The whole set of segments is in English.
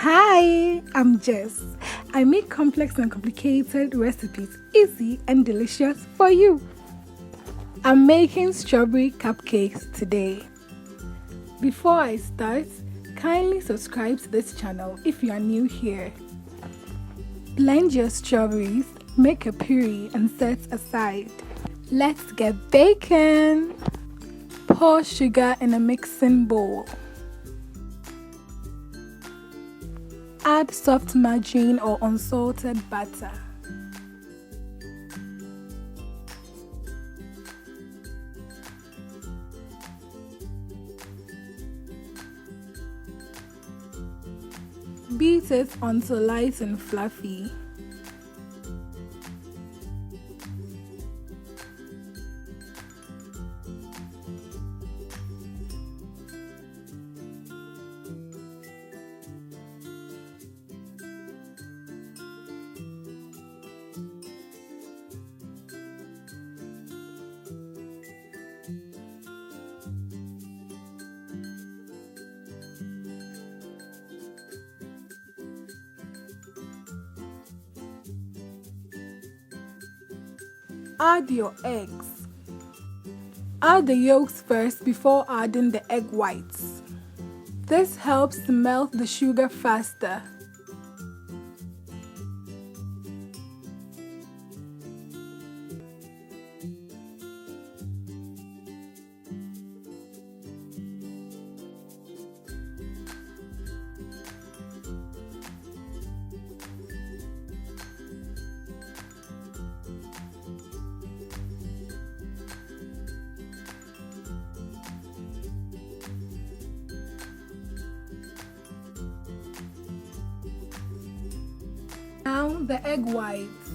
Hi, I'm Jess. I make complex and complicated recipes easy and delicious for you. I'm making strawberry cupcakes today. Before I start, kindly subscribe to this channel if you are new here. Blend your strawberries, make a puree and set aside. Let's get baking. Pour sugar in a mixing bowl. Add soft margarine or unsalted butter. Beat it until light and fluffy. Add your eggs. Add the yolks first before adding the egg whites. This helps to melt the sugar faster. Now the egg whites.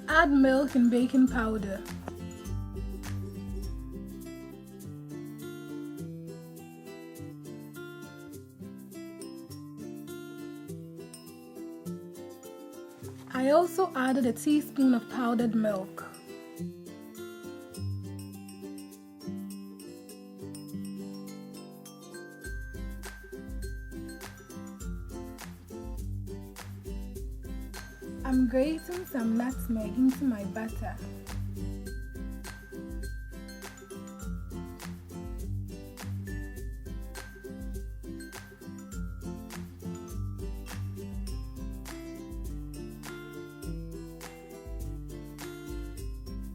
Add milk and baking powder. I also added a teaspoon of powdered milk. I'm grating some nutmeg into my batter.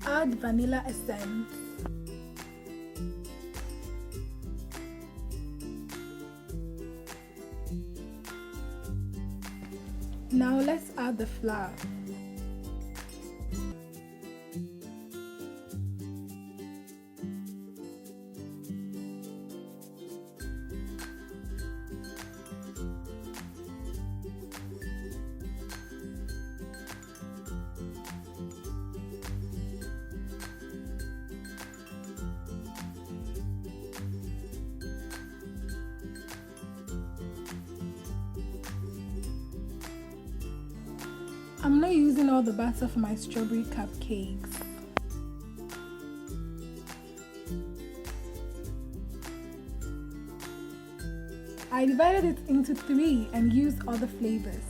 Add vanilla essence. Now let's add the flour. I'm not using all the batter for my strawberry cupcakes. I divided it into 3 and used other flavors.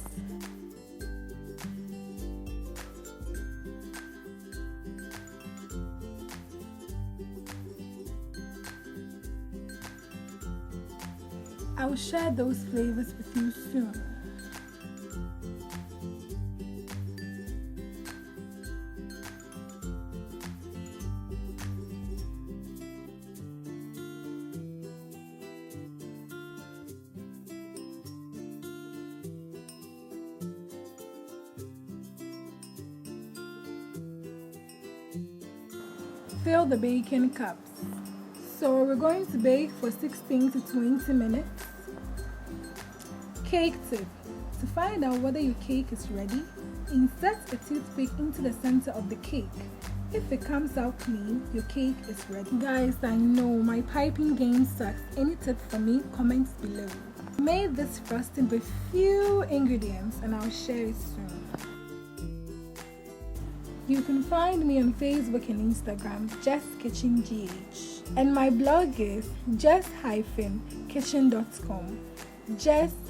I will share those flavors with you soon. Fill the baking cups. So we're going to bake for 16 to 20 minutes. Cake tip. To find out whether your cake is ready, insert a toothpick into the center of the cake. If it comes out clean, your cake is ready. Guys, I know my piping game sucks. Any tip for me? Comments below. I made this frosting with few ingredients and I'll share it soon. You can find me on Facebook and Instagram, Just Kitchen GH. And my blog is just-kitchen.com. Just